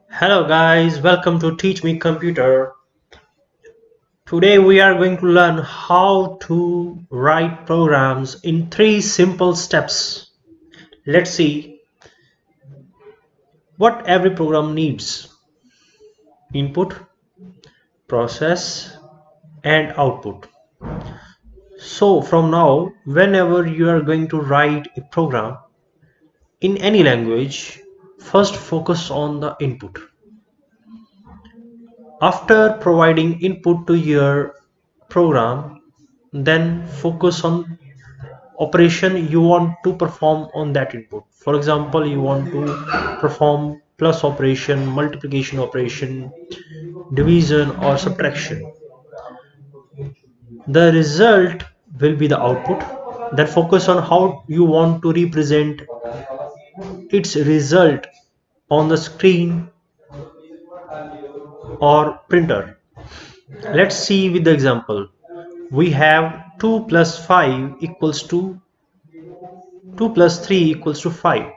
Hello guys, welcome to Teach Me Computer. Today we are going to learn how to write programs in 3 simple steps. Let's see what every program needs: input, process, and output. So from now, whenever you are going to write a program in any language, first focus on the input. After providing input to your program, then focus on operation you want to perform on that input. For example, you want to perform plus operation, multiplication operation, division or subtraction. The result will be the output. Then focus on how you want to represent its result on the screen or printer. Let's see with the example. We have 2 plus 5 equals to 2 plus 3 equals to 5.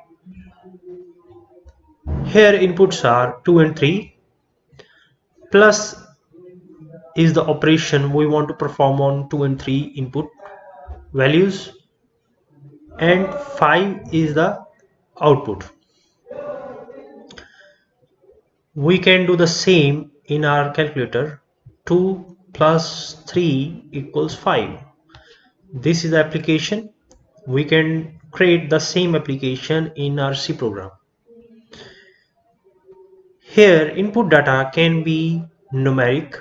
Here inputs are 2 and 3. Plus is the operation we want to perform on 2 and 3 input values, and 5 is the output. We can do the same in our calculator. 2 plus 3 equals 5. This is the application. We can create the same application in our C program. Here input data can be numeric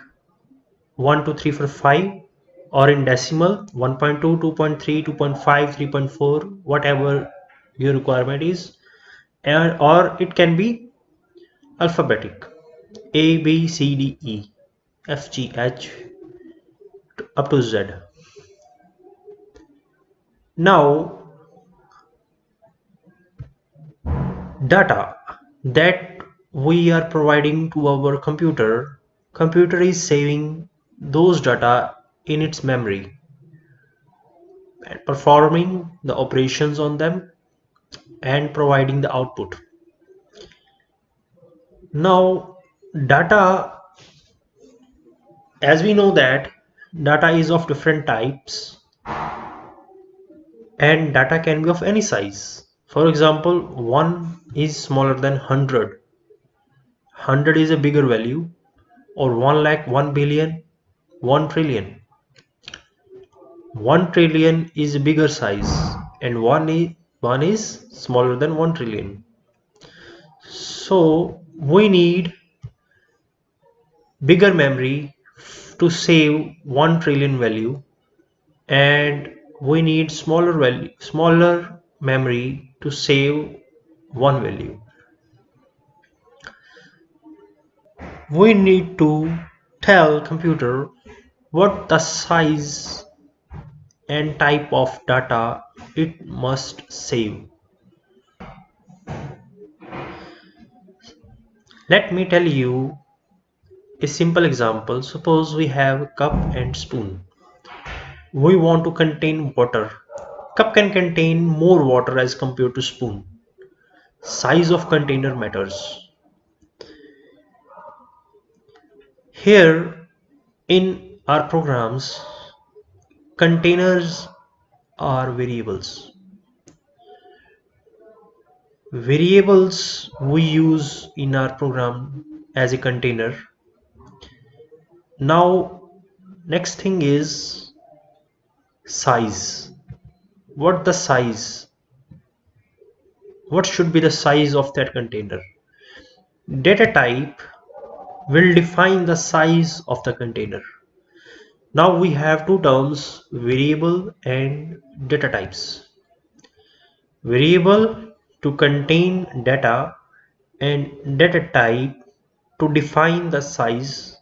1 2 3 4 5, or in decimal 1.2 2.3 2.5 3.4, whatever your requirement is, or it can be alphabetic A B C D E F G H up to Z. Now data that we are providing to our computer is saving those data in its memory and performing the operations on them and providing the output. Now data, as we know that data is of different types and data can be of any size. For example, 1 is smaller than 100. 100 is a bigger value, or 1 lakh, 1 billion, 1 trillion. 1 trillion is a bigger size, and 1 is smaller than 1 trillion. So we need bigger memory to save 1 trillion value, and we need smaller memory to save one value. We need to tell computer what the size and type of data it must save. Let me tell you a simple example. Suppose we have cup and spoon. We want to contain water. Cup can contain more water as compared to spoon. Size of container matters. Here in our programs, containers are variables. Variables we use in our program as a container. Now next thing is size. What the size? What should be the size of that container? Data type will define the size of the container. Now we have two terms, variable and data types. Variable to contain data, and data type to define the size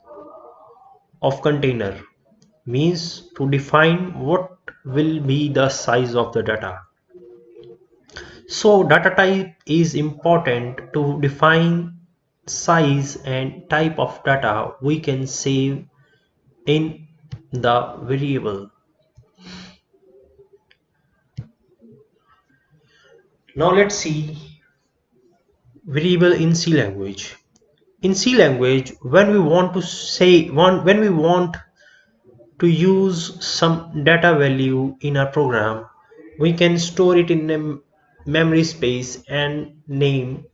of container, means to define what will be the size of the data. So data type is important to define size and type of data we can save in the variable. Now let's see variable in C language. In C language, when we want to when we want to use some data value in our program, we can store it in a memory space and name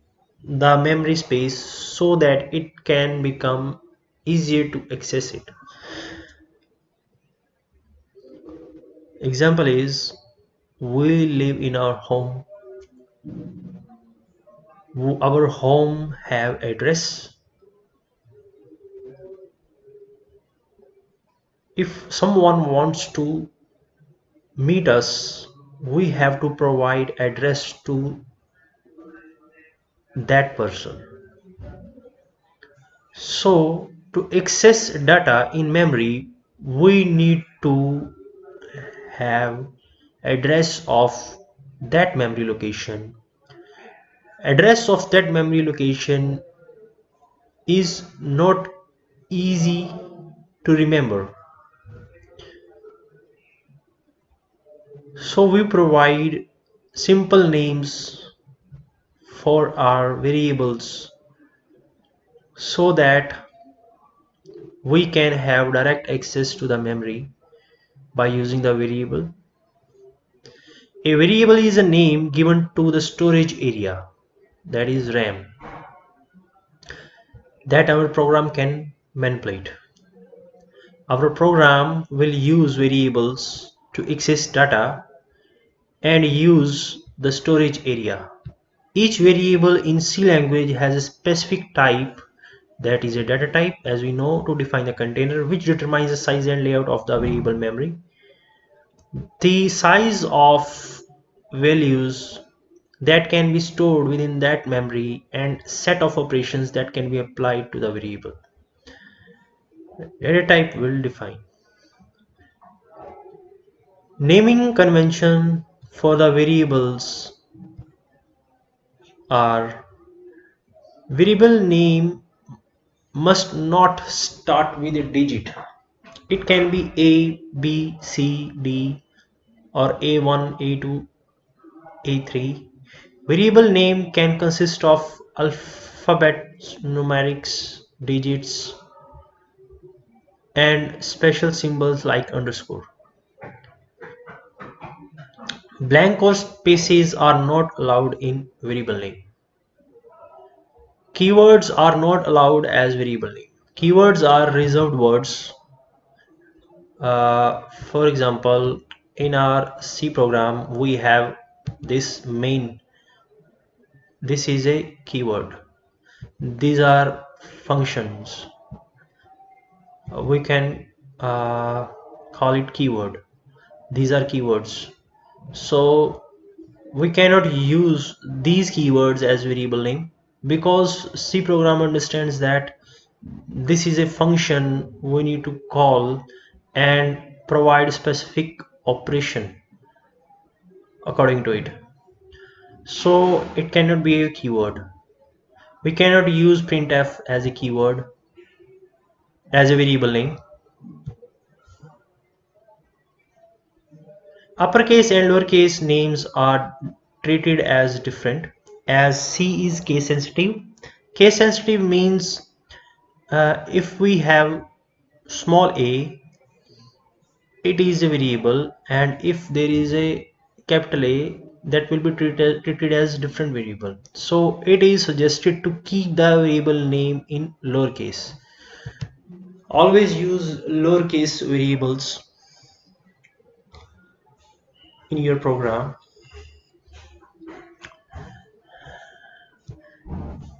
the memory space so that it can become easier to access it. Example is, we live in our home. Our home have address. If someone wants to meet us, we have to provide address to that person. So to access data in memory, we need to have address of that memory location. Address of that memory location is not easy to remember. So we provide simple names for our variables so that we can have direct access to the memory by using the variable. A variable is a name given to the storage area, that is RAM, that our program can manipulate. Our program will use variables to access data and use the storage area. Each variable in C language has a specific type, that is a data type, as we know, to define the container, which determines the size and layout of the variable memory. The size of values that can be stored within that memory and set of operations that can be applied to the variable. Data type will define. Naming convention for the variables are: variable name must not start with a digit. It can be A, B, C, D, or A1, A2, A3. Variable name can consist of alphabets, numerics, digits, and special symbols like underscore. Blank or spaces are not allowed in variable name. Keywords are not allowed as variable name. Keywords are reserved words. For example, in our C program, we have this main. This is a keyword. These are functions. We can call it keyword. These are keywords. So we cannot use these keywords as variable name because C program understands that this is a function we need to call and provide specific operation according to it. So it cannot be a keyword. We cannot use printf as a keyword, as a variable name. Uppercase and lowercase names are treated as different, as C is case sensitive. Case sensitive means if we have small a, it is a variable, and if there is a capital A, that will be treated as different variable. So it is suggested to keep the variable name in lowercase. Always use lowercase variables in your program.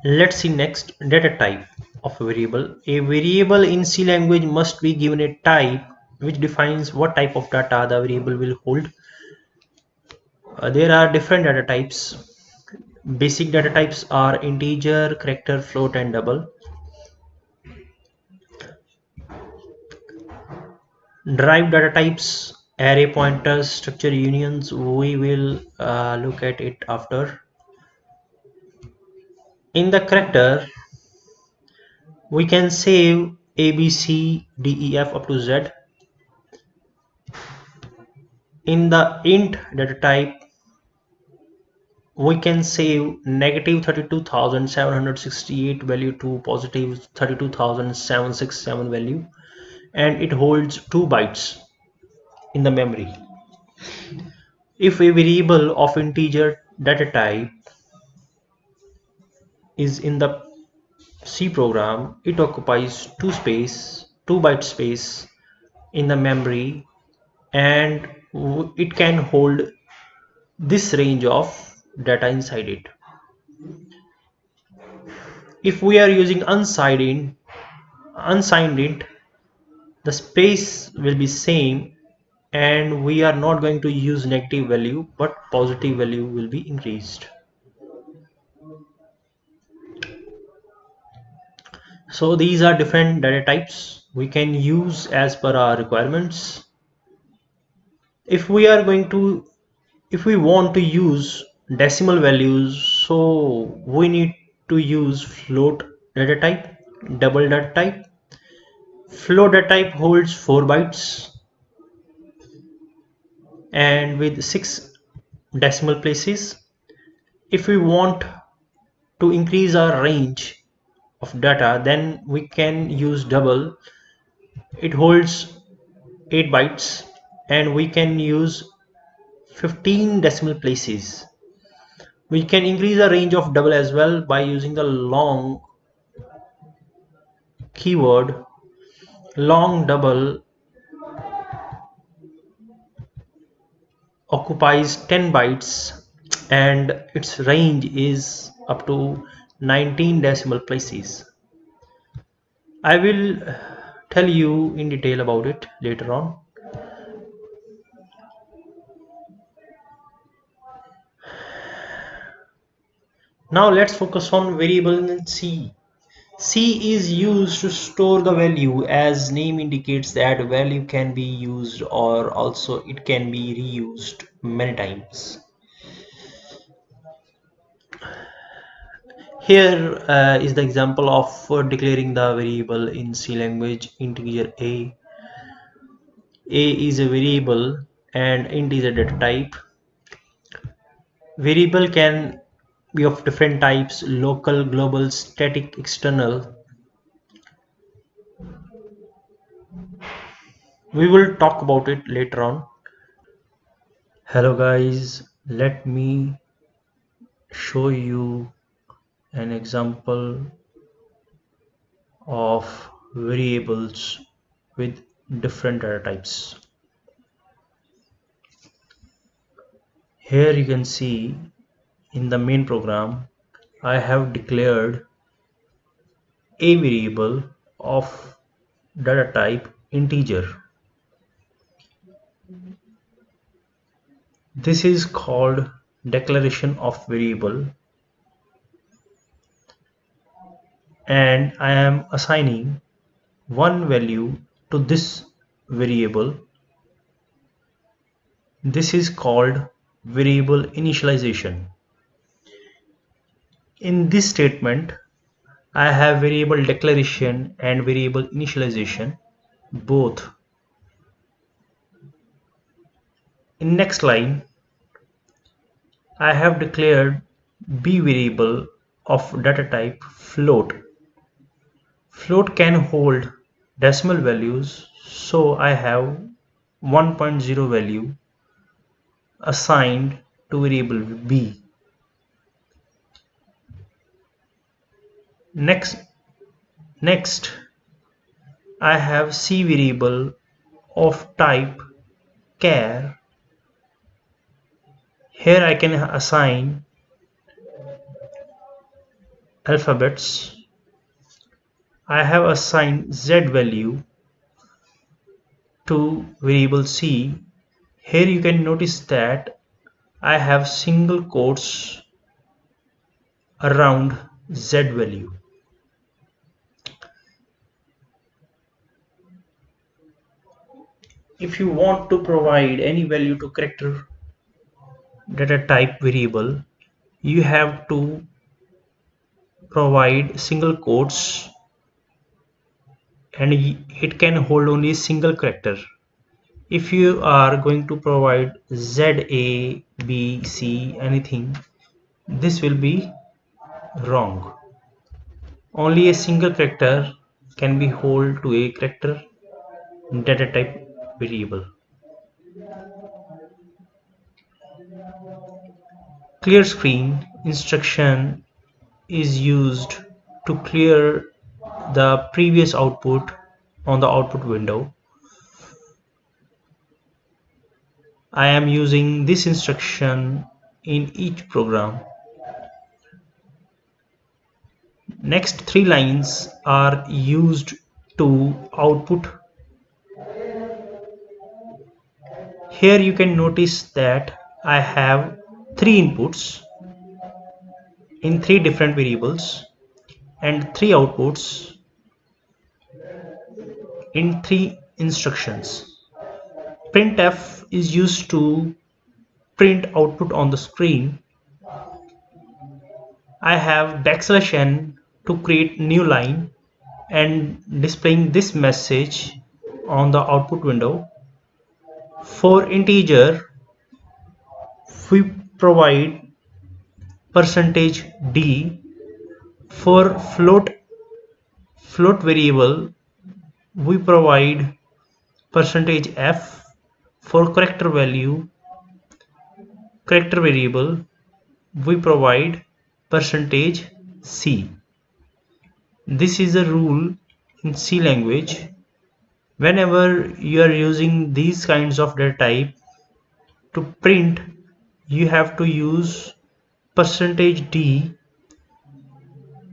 Let's see next, data type of a variable. A variable in C language must be given a type which defines what type of data the variable will hold. There are different data types. Basic data types are integer, character, float, and double. Derived data types, array, pointers, structure, unions, we will look at it after. In the character, we can save A, B, C, D, E, F up to Z. In the int data type, we can save negative 32,768 value to positive 32,767 value, and it holds 2 bytes in the memory. If a variable of integer data type is in the C program, it occupies 2 byte space in the memory, and it can hold this range of data inside it. If we are using unsigned int, the space will be same, and we are not going to use negative value, but positive value will be increased. So these are different data types we can use as per our requirements. If we are going to if we want to use decimal values, so we need to use float data type, double data type. Float data type holds 4 bytes and with 6 decimal places. If we want to increase our range of data, then we can use double. It holds 8 bytes and we can use 15 decimal places. We can increase the range of double as well by using the long keyword. Long double occupies 10 bytes and its range is up to 19 decimal places. I will tell you in detail about it later on. Now let's focus on variable in C. C is used to store the value, as name indicates that value can be used or also it can be reused many times. Here is the example of declaring the variable in C language. Integer A. A is a variable and int is a data type. Variable can be of different types: local, global, static, external. We will talk about it later on. Hello guys, let me show you an example of variables with different data types. Here you can see in the main program I have declared a variable of data type integer. This is called declaration of variable, and I am assigning one value to this variable. This is called variable initialization. In this statement, I have variable declaration and variable initialization both. In next line, I have declared b variable of data type float. Float can hold decimal values, so I have 1.0 value assigned to variable b. Next, I have c variable of type char. Here I can assign alphabets. I have assigned z value to variable c. Here you can notice that I have single quotes around z value. If you want to provide any value to character data type variable, you have to provide single quotes and it can hold only a single character. If you are going to provide Z, A, B, C, anything, this will be wrong. Only a single character can be held to a character data type variable. Clear screen instruction is used to clear the previous output on the output window. I am using this instruction in each program. Next three lines are used to output. Here you can notice that I have three inputs in three different variables and three outputs in three instructions. Printf is used to print output on the screen. I have \n to create new line and displaying this message on the output window. For integer, we provide %d. For float variable, we provide %f. For character variable, we provide %c. This is a rule in C language. Whenever you are using these kinds of data type to print, you have to use %d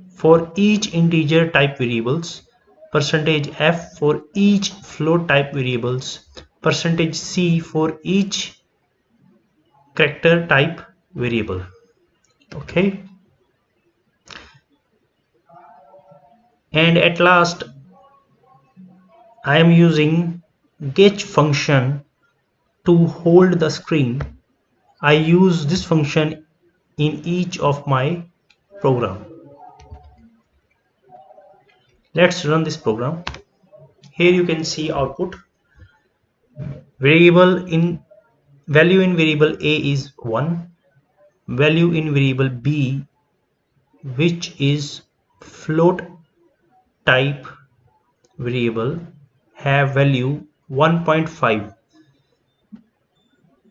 for each integer type variables, %f for each float type variables, %c for each character type variable. Okay, and at last I am using getch function to hold the screen. I use this function in each of my program. Let's run this program. Here you can see output. Value in variable A is 1. Value in variable B, which is float type variable, have value 1.5.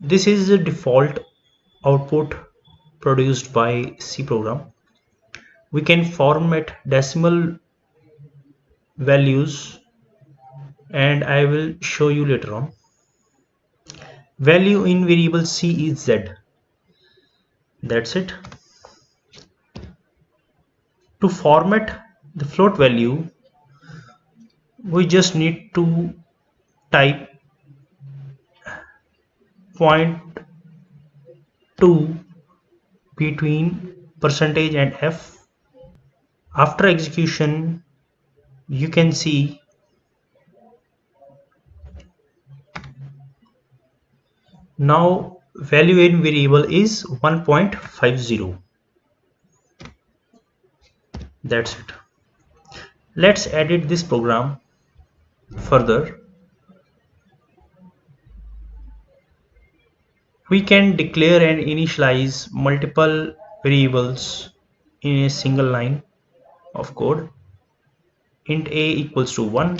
This is the default output produced by C program. We can format decimal values and I will show you later on. Value in variable C is Z. That's it. To format the float value, we just need to type 0.2 between percentage and F. After execution, you can see now value in variable is 1.50. That's it. Let's edit this program further. We can declare and initialize multiple variables in a single line of code. Int a equals to 1.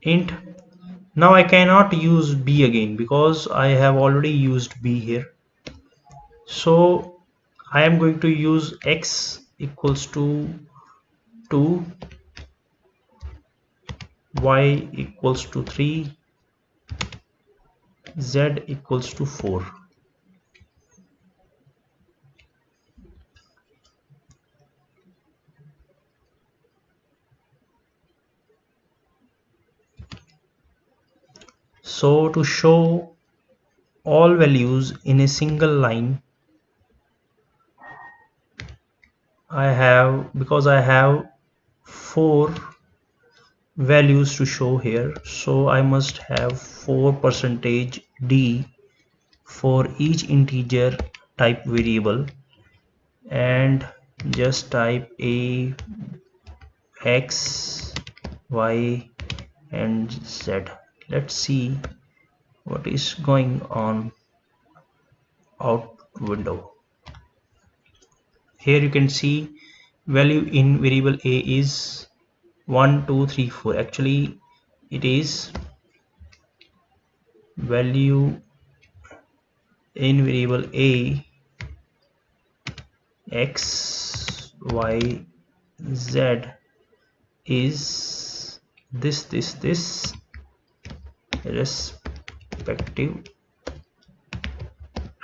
Int. Now I cannot use b again because I have already used b here. So I am going to use x equals to 2, y equals to 3, z equals to 4. So to show all values in a single line, because I have 4 values to show here, so I must have 4%d for each integer type variable and just type a, x, y and z. Let's see what is going on out window. here you can see value in variable a is 1 2 3 4. Actually it is value in variable a x y z is this respective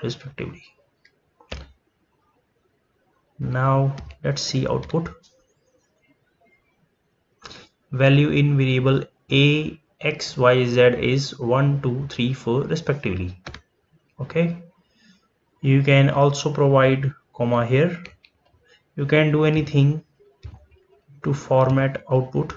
respectively. Now let's see output. Value in variable a x y z is 1 2 3 4 respectively. Okay, you can also provide comma here. You can do anything to format output.